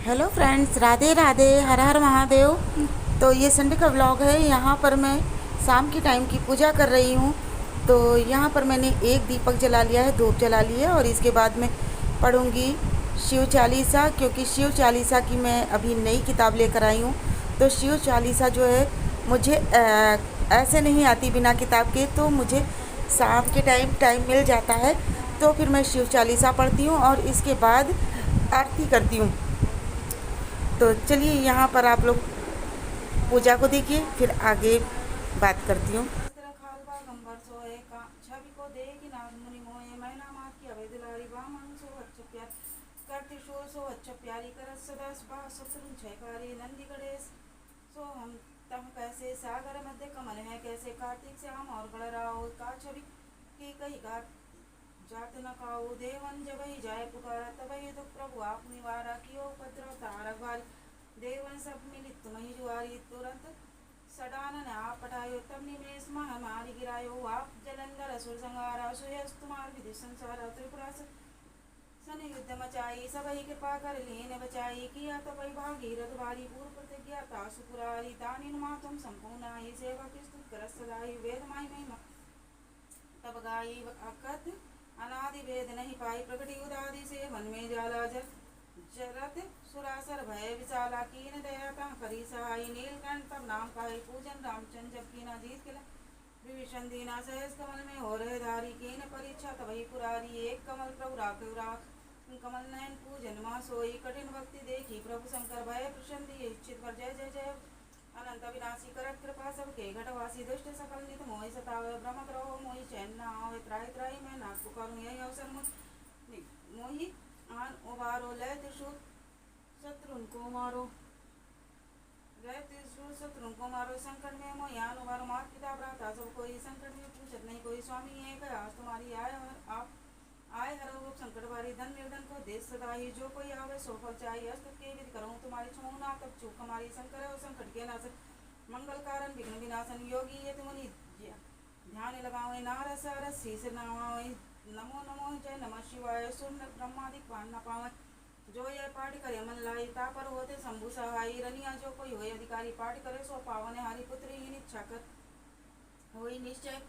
Hello friends, Radhe Radhe, हर हर महादेव। तो ये Sunday का व्लॉग है। यहाँ पर मैं शाम की टाइम की पूजा कर रही हूँ। तो यहाँ पर मैंने एक दीपक जला लिया है, धूप जला ली है, और इसके बाद में पढ़ूँगी शिव चालीसा, क्योंकि शिव चालीसा की मैं अभी नई किताब लेकर आई हूँ। तो शिव चालीसा जो है मुझे ऐसे नहीं आती बिना किताब के, तो मुझे शाम के टाइम मिल जाता है तो फिर मैं शिव चालीसा पढ़ती हूँ और इसके बाद आरती करती हूँ। तो चलिए यहाँ पर आप लोग पूजा को देखिए, फिर आगे बात करती हूँ। सो हम तम कैसे सागर मध्य कमल है, कैसे कार्तिक श्याम और गणराव का छवि की कही गात जात न खाओ देवन जब ही जाए पुकारा तब ही दुख प्रभु आप निवारा कियो उपद्रव तारक वारी देवन सब मिलित तुम ही जुआरी तुरंत सडानन आप पठायो तब निमेश महामारी गिरायो आप जलंधर असुर संहारा सुयस तुम्हार विधि संसारा त्रिपुरा सन युद्ध मचाई सब ही कृपा कर लेने बचाई किया तब भागीरथ वारी पूर्व प्रतिज्ञा तासु पुरारी दानिन मा तुम संपूर्णाई सेवा की स्तुत कर सदाई वेद माई महिमा तब गाई अकथ अनादि वेद नहीं पाई प्रकटी उदादि से मन में जाला जरत सुरासर भय विशाला कीन दया करी सहाय नीलकंठ तब नाम पाई पूजन रामचंद्र जब कीना जीत किला विभीषण दीना सहस कमल में हो रहे धारी कीन परीक्षा तभी पुरारी एक कमल प्रभु राघव राख कमल नयन पूजन माँ सोई कठिन भक्ति देखी प्रभु शंकर भय प्रसन्न इच्छित पर जय जय जय अनंत विनाशी करत कृपा सबके घटवासी दुष्ट सकल नित मोहि सतावे भ्रम ग्रहो मोहि चैन न आवे त्राहि त्राहि मैं नाथ पुकारूं यही अवसर मोहि आन उबारो लय त्रिशूल शत्रुन को मारो लय त्रिशूल शत्रुन को मारो संकट में मोहि आन उबारो मात पिता भ्राता सब कोई संकट में पूछत नहीं कोई स्वामी एक आज तुम्हारी आय आप आय हरो रूप संकट वारी धन निर्धन को देश सदा ही जो कोई आवे सो फल चाहिए अस्तुत के विधि करूँ तुम्हारी छूँ ना तब चूक हमारी शंकर और संकट के नाशन मंगल कारण विघ्न विनाशन योगी ये तुमनि ध्यान लगावे नारस अरस शीस नमावे नमो नमो जय नमः शिवाय सुर ब्रह्मादिक पान न पावे जो यह पाठ करे मन लाई तापर होते शंभु सहाई रनिया जो कोई हो अधिकारी पाठ करे सो पावन हारी पुत्री ही इच्छा कर होई निश्चय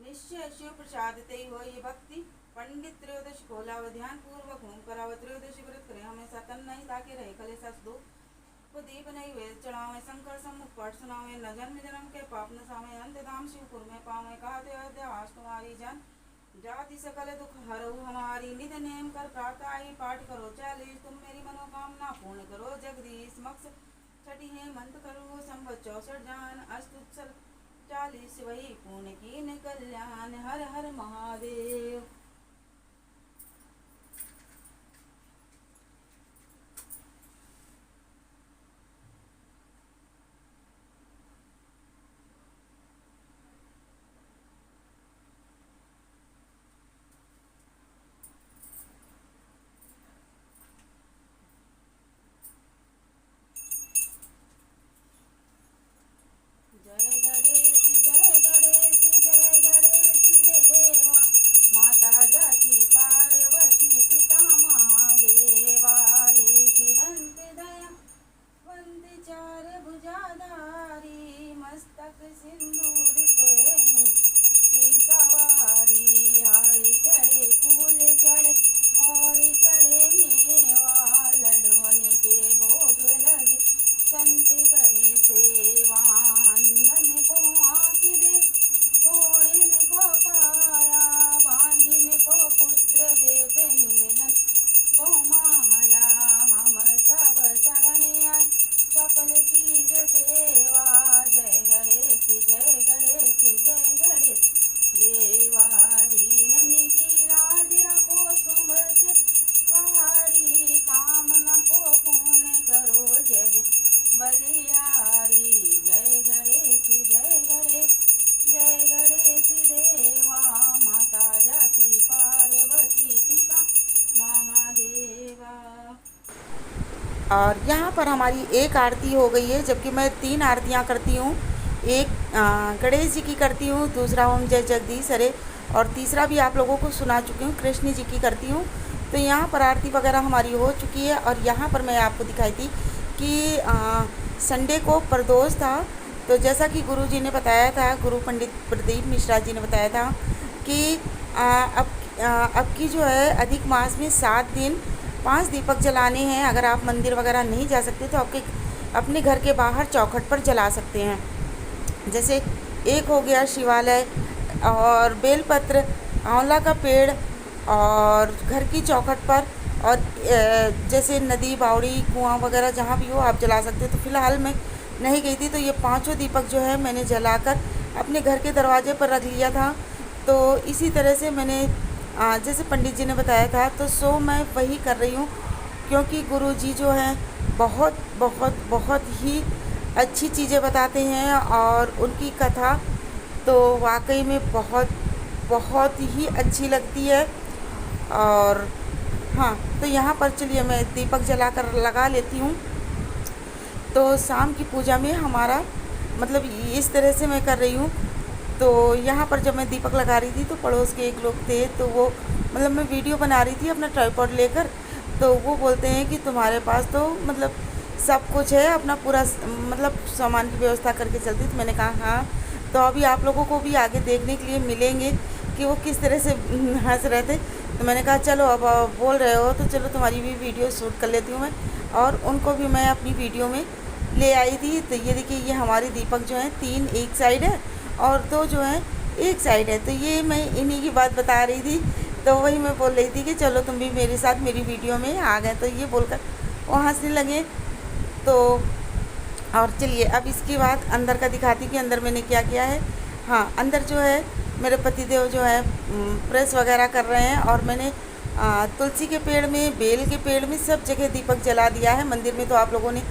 निश्चय शिव प्रसाद ते होई भक्ति पंडित त्रयोदशी को लाव ध्यान पूर्वक होम कराव त्रयोदशी व्रत करे हमेशा तन नहीं ताके रहे कलेशा दो को दीप नहीं वेद चढ़ावे शंकर सम्मुख पाठ सुनावे न जन्म जन्म के पाप न सावे अंत धाम शिवपुर में पावे कहते अध्यास तुम्हारी जन जाति सकल दुख हरो हमारी निध नेम कर प्रातः पाठ करो चालीस तुम मेरी मनोकामना पूर्ण करो जगदीश मक्ष छठी है मंत्र करो संवत 64 जान अस्तुत्सल 40 वही पूर्ण की कल्याण हर हर महादेव। और यहाँ पर हमारी एक आरती हो गई है, जबकि मैं 3 आरतियाँ करती हूँ। एक गणेश जी की करती हूँ, दूसरा ओम जय जगदीश हरे, और तीसरा भी आप लोगों को सुना चुकी हूँ, कृष्ण जी की करती हूँ। तो यहाँ पर आरती वगैरह हमारी हो चुकी है। और यहाँ पर मैं आपको दिखाई थी कि संडे को प्रदोष था। तो जैसा कि गुरु जी ने बताया था, गुरु पंडित प्रदीप मिश्रा जी ने बताया था कि अब की जो है अधिक मास में 7 दिन 5 दीपक जलाने हैं। अगर आप मंदिर वगैरह नहीं जा सकते तो अपने घर के बाहर चौखट पर जला सकते हैं। जैसे एक हो गया शिवालय और बेलपत्र, आंवला का पेड़, और घर की चौखट पर, और जैसे नदी, बावड़ी, कुआं वगैरह जहाँ भी हो आप जला सकते हो। तो फ़िलहाल मैं नहीं गई थी, तो ये 5 दीपक जो है मैंने जलाकर अपने घर के दरवाजे पर रख लिया था। तो इसी तरह से मैंने जैसे पंडित जी ने बताया था, तो सो मैं वही कर रही हूँ, क्योंकि गुरु जी जो हैं बहुत बहुत बहुत ही अच्छी चीज़ें बताते हैं, और उनकी कथा तो वाकई में बहुत बहुत ही अच्छी लगती है। और हाँ, तो यहाँ पर चलिए मैं दीपक जलाकर लगा लेती हूँ। तो शाम की पूजा में हमारा मतलब इस तरह से मैं कर रही हूँ। तो यहाँ पर जब मैं दीपक लगा रही थी तो पड़ोस के एक लोग थे, तो वो मतलब मैं वीडियो बना रही थी अपना ट्राइपॉड लेकर, तो वो बोलते हैं कि तुम्हारे पास तो मतलब सब कुछ है, अपना पूरा मतलब सामान की व्यवस्था करके चलती। तो मैंने कहा हाँ। तो अभी आप लोगों को भी आगे देखने के लिए मिलेंगे कि वो किस तरह से हंस रहे थे। तो मैंने कहा चलो अब बोल रहे हो तो चलो तुम्हारी भी वीडियो शूट कर लेती हूँ मैं, और उनको भी मैं अपनी वीडियो में ले आई थी। तो ये देखिए, ये हमारे दीपक जो हैं 3 एक साइड है और 2 जो हैं एक साइड है। तो ये मैं इन्हीं की बात बता रही थी, तो वही मैं बोल रही थी कि चलो तुम भी मेरे साथ मेरी वीडियो में आ गए। तो ये बोलकर वो हंसने लगे। तो और चलिए अब इसके बाद अंदर का दिखाती कि अंदर मैंने क्या किया है। हाँ, अंदर जो है मेरे पतिदेव जो है प्रेस वगैरह कर रहे हैं, और मैंने तुलसी के पेड़ में, बेल के पेड़ में, सब जगह दीपक जला दिया है। मंदिर में तो आप लोगों ने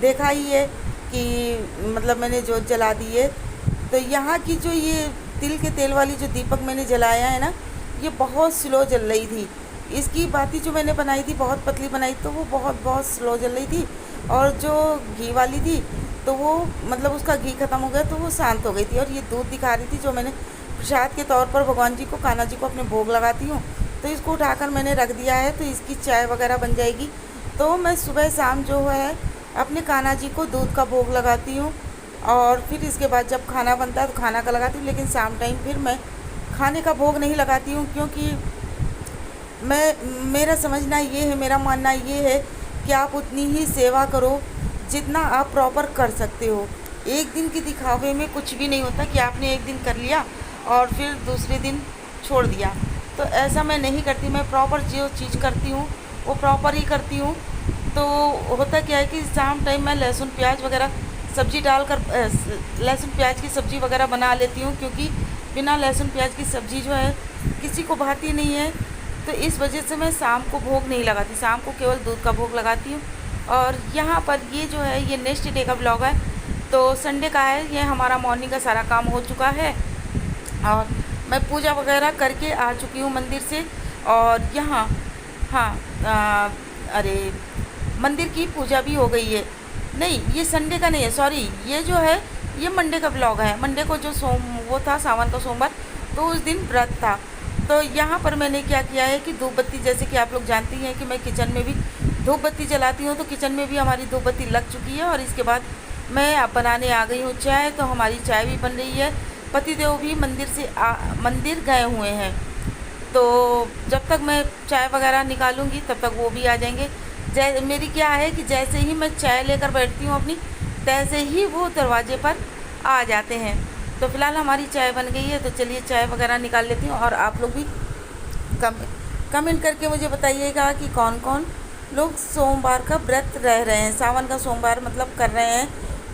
देखा ही है कि मतलब मैंने जोत जला दी है। तो यहाँ की जो ये तिल के तेल वाली जो दीपक मैंने जलाया है ना, ये बहुत स्लो जल रही थी। इसकी बाती जो मैंने बनाई थी बहुत पतली बनाई, तो वो बहुत बहुत स्लो जल रही थी। और जो घी वाली थी तो वो मतलब उसका घी ख़त्म हो गया तो वो शांत हो गई थी। और ये दूध दिखा रही थी जो मैंने प्रसाद के तौर पर भगवान जी को, कान्हा जी को अपने भोग लगाती हूँ। तो इसको उठाकर मैंने रख दिया है, तो इसकी चाय वगैरह बन जाएगी। तो मैं सुबह शाम जो है अपने कान्हा जी को दूध का भोग लगाती हूँ, और फिर इसके बाद जब खाना बनता है तो खाना का लगाती हूँ। लेकिन शाम टाइम फिर मैं खाने का भोग नहीं लगाती हूँ, क्योंकि मेरा समझना ये है, मेरा मानना ये है कि आप उतनी ही सेवा करो जितना आप प्रॉपर कर सकते हो। एक दिन की दिखावे में कुछ भी नहीं होता कि आपने एक दिन कर लिया और फिर दूसरे दिन छोड़ दिया। तो ऐसा मैं नहीं करती, मैं प्रॉपर जो चीज़ करती हूँ वो प्रॉपर ही करती हूँ। तो होता क्या है कि शाम टाइम मैं लहसुन प्याज वगैरह सब्ज़ी डालकर लहसुन प्याज की सब्ज़ी वगैरह बना लेती हूँ, क्योंकि बिना लहसुन प्याज की सब्ज़ी जो है किसी को भाती नहीं है। तो इस वजह से मैं शाम को भोग नहीं लगाती, शाम को केवल दूध का भोग लगाती हूँ। और यहाँ पर ये जो है ये नेक्स्ट डे का ब्लॉग है। तो संडे का है, ये हमारा मॉर्निंग का सारा काम हो चुका है, और मैं पूजा वगैरह करके आ चुकी हूँ मंदिर से। और यहाँ हाँ अरे मंदिर की पूजा भी हो गई है। नहीं, ये संडे का नहीं है, सॉरी, ये जो है ये मंडे का ब्लॉग है। मंडे को जो वो था सावन का सोमवार, तो उस दिन व्रत था। तो यहाँ पर मैंने क्या किया है कि धूप बत्ती, जैसे कि आप लोग जानती हैं कि मैं किचन में भी धूप बत्ती जलाती हूँ, तो किचन में भी हमारी धूप बत्ती लग चुकी है। और इसके बाद मैं अब बनाने आ गई हूँ चाय। तो हमारी चाय भी बन रही है। पतिदेव भी मंदिर गए हुए हैं, तो जब तक मैं चाय वगैरह निकालूंगी तब तक वो भी आ जाएंगे। मेरी क्या है कि जैसे ही मैं चाय लेकर बैठती हूँ अपनी, तैसे ही वो दरवाजे पर आ जाते हैं। तो फ़िलहाल हमारी चाय बन गई है, तो चलिए चाय वगैरह निकाल लेती हूँ। और आप लोग भी कमेंट करके मुझे बताइएगा कि कौन कौन लोग सोमवार का व्रत रह रहे हैं, सावन का सोमवार मतलब कर रहे हैं।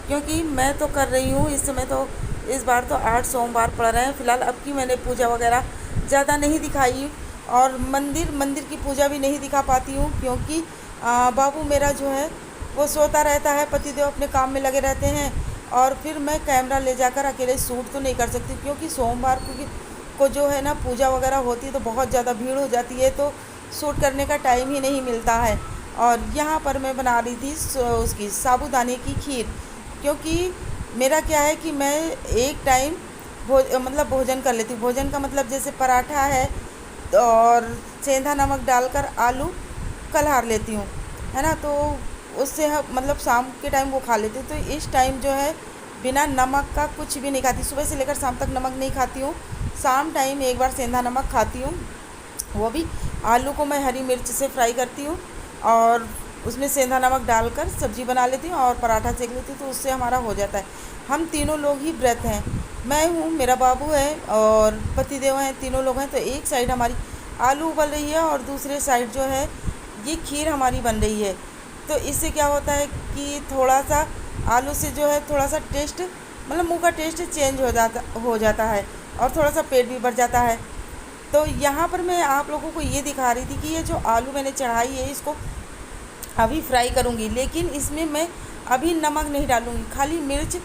क्योंकि मैं तो कर रही हूँ इस समय, तो इस बार तो 8 सोमवार पड़ रहे हैं। फ़िलहाल अब की मैंने पूजा वगैरह ज़्यादा नहीं दिखाई, और मंदिर की पूजा भी नहीं दिखा पाती हूँ, क्योंकि बाबू मेरा जो है वो सोता रहता है, पतिदेव अपने काम में लगे रहते हैं। और फिर मैं कैमरा ले जाकर अकेले शूट तो नहीं कर सकती, क्योंकि सोमवार को जो है ना पूजा वगैरह होती है तो बहुत ज़्यादा भीड़ हो जाती है, तो शूट करने का टाइम ही नहीं मिलता है। और यहाँ पर मैं बना रही थी उसकी साबूदाने की खीर, क्योंकि मेरा क्या है कि मैं एक टाइम भोजन कर लेती हूँ। भोजन का मतलब जैसे पराठा है और सेंधा नमक डालकर आलू कलहार लेती हूँ, है ना। तो उससे मतलब शाम के टाइम वो खा लेती हूँ। तो इस टाइम जो है बिना नमक का कुछ भी नहीं खाती, सुबह से लेकर शाम तक नमक नहीं खाती हूँ। शाम टाइम एक बार सेंधा नमक खाती हूँ, वो भी आलू को मैं हरी मिर्च से फ्राई करती हूँ और उसमें सेंधा नमक डालकर सब्ज़ी बना लेती हूँ और पराठा सेक लेती हूँ, तो उससे हमारा हो जाता है। हम तीनों लोग ही व्रत हैं, मैं हूँ, मेरा बाबू है और पतिदेव हैं, तीनों लोग हैं। तो एक साइड हमारी आलू उबल रही है और दूसरे साइड जो है ये खीर हमारी बन रही है। तो इससे क्या होता है कि थोड़ा सा आलू से जो है थोड़ा सा टेस्ट, मतलब मुंह का टेस्ट चेंज हो जाता है और थोड़ा सा पेट भी भर जाता है। तो यहाँ पर मैं आप लोगों को ये दिखा रही थी कि ये जो आलू मैंने चढ़ाई है इसको अभी फ्राई करूँगी, लेकिन इसमें मैं अभी नमक नहीं डालूँगी, खाली मिर्च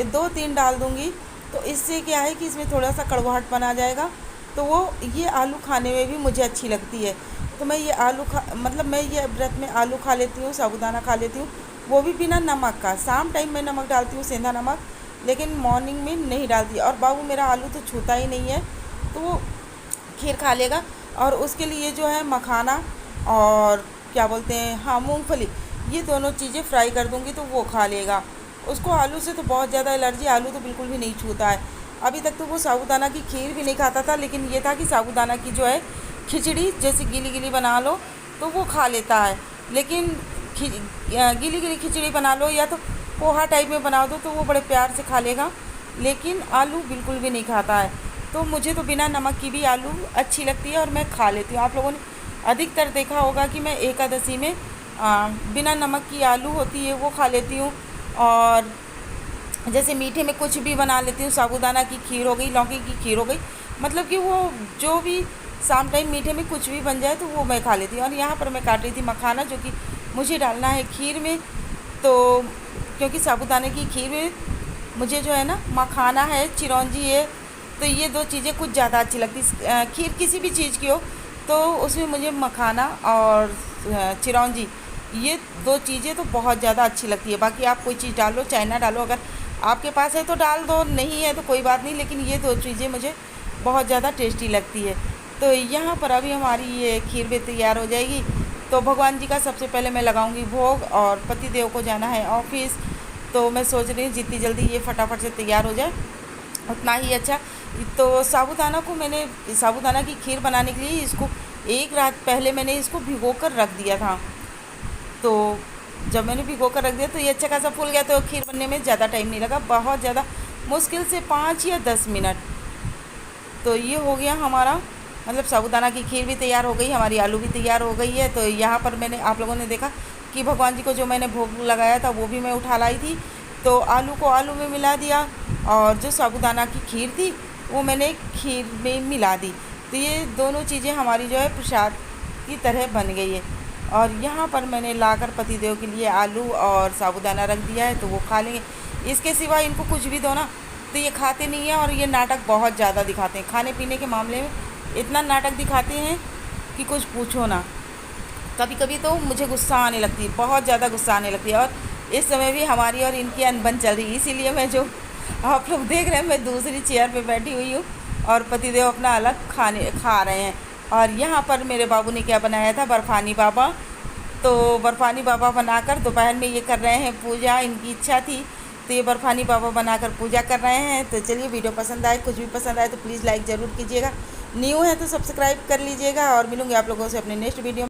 2-3 डाल दूँगी। तो इससे क्या है कि इसमें थोड़ा सा कड़वाहटपन आ जाएगा, तो वो ये आलू खाने में भी मुझे अच्छी लगती है। तो मैं ये मतलब मैं ये व्रत में आलू खा लेती हूँ, साबूदाना खा लेती हूँ, वो भी बिना नमक का। शाम टाइम मैं नमक डालती हूँ, सेंधा नमक, लेकिन मॉर्निंग में नहीं डालती। और बाबू मेरा आलू तो छूता ही नहीं है, तो वो खीर खा लेगा। और उसके लिए जो है मखाना और क्या बोलते हैं, हाँ, मूंगफली, ये दोनों चीज़ें फ्राई कर दूंगी तो वो खा लेगा। उसको आलू से तो बहुत ज़्यादा एलर्जी, आलू तो बिल्कुल भी नहीं छूता है। अभी तक तो वो साबूदाना की खीर भी नहीं खाता था, लेकिन ये था कि साबूदाना की जो है खिचड़ी जैसे गीली गीली बना लो तो वो खा लेता है। लेकिन गीली गीली खिचड़ी बना लो या तो पोहा टाइप में बना दो तो वो बड़े प्यार से खा लेगा, लेकिन आलू बिल्कुल भी नहीं खाता है। तो मुझे तो बिना नमक की भी आलू अच्छी लगती है और मैं खा लेती हूँ। आप लोगों ने अधिकतर देखा होगा कि मैं एकादशी में बिना नमक की आलू होती है वो खा लेती हूँ। और जैसे मीठे में कुछ भी बना लेती हूँ, साबूदाना की खीर हो गई, लौकी की खीर हो गई, मतलब कि वो जो भी शाम टाइम मीठे में कुछ भी बन जाए तो वो मैं खा लेती हूँ। और यहाँ पर मैं काट रही थी मखाना, जो कि मुझे डालना है खीर में। तो क्योंकि साबूदाने की खीर में मुझे जो है ना मखाना है, चिरौंजी है, तो ये दो चीज़ें कुछ ज़्यादा अच्छी लगती। खीर किसी भी चीज़ की हो तो उसमें मुझे मखाना और चिरौंजी, ये दो चीज़ें तो बहुत ज़्यादा अच्छी लगती है। बाकी आप कोई चीज़ डालो चाहे ना डालो, अगर आपके पास है तो डाल दो, नहीं है तो कोई बात नहीं, लेकिन ये दो चीज़ें मुझे बहुत ज़्यादा टेस्टी लगती है। तो यहाँ पर अभी हमारी ये खीर भी तैयार हो जाएगी। तो भगवान जी का सबसे पहले मैं लगाऊंगी भोग, और पति देव को जाना है ऑफिस, तो मैं सोच रही हूँ जितनी जल्दी ये फटाफट से तैयार हो जाए उतना ही अच्छा। तो साबूदाना की खीर बनाने के लिए इसको एक रात पहले मैंने इसको भिगो कर रख दिया था। तो जब मैंने भिगो कर रख दिया तो ये अच्छा खासा फूल गया, तो खीर बनने में ज़्यादा टाइम नहीं लगा, बहुत ज़्यादा, मुश्किल से 5 या 10 मिनट। तो ये हो गया हमारा, मतलब साबूदाना की खीर भी तैयार हो गई, हमारी आलू भी तैयार हो गई है। तो यहाँ पर मैंने, आप लोगों ने देखा कि भगवान जी को जो मैंने भोग लगाया था वो भी मैं उठा लाई थी। तो आलू को आलू में मिला दिया और जो साबूदाना की खीर थी वो मैंने खीर में मिला दी। तो ये दोनों चीज़ें हमारी जो है प्रसाद की तरह बन गई है। और यहाँ पर मैंने लाकर पतिदेव के लिए आलू और साबूदाना रख दिया है, तो वो खा लेंगे। इसके सिवा इनको कुछ भी दो ना तो ये खाते नहीं हैं, और ये नाटक बहुत ज़्यादा दिखाते हैं खाने पीने के मामले में, इतना नाटक दिखाते हैं कि कुछ पूछो ना। कभी कभी तो मुझे गुस्सा आने लगती है, बहुत ज़्यादा गुस्सा आने लगती है। और इस समय भी हमारी और इनकी अनबन चल रही है, इसीलिए मैं, जो आप लोग देख रहे हैं, मैं दूसरी चेयर पे बैठी हुई हूँ और पतिदेव अपना अलग खा रहे हैं। और यहाँ पर मेरे बाबू ने क्या बनाया था, बर्फ़ानी बाबा। तो बर्फ़ानी बाबा बनाकर दोपहर में ये कर रहे हैं पूजा, इनकी इच्छा थी तो ये बर्फ़ानी बाबा बनाकर पूजा कर रहे हैं। तो चलिए, वीडियो पसंद आए, कुछ भी पसंद आए तो प्लीज़ लाइक ज़रूर कीजिएगा, न्यू है तो सब्सक्राइब कर लीजिएगा। और मिलूँगी आप लोगों से अपने नेक्स्ट वीडियो में।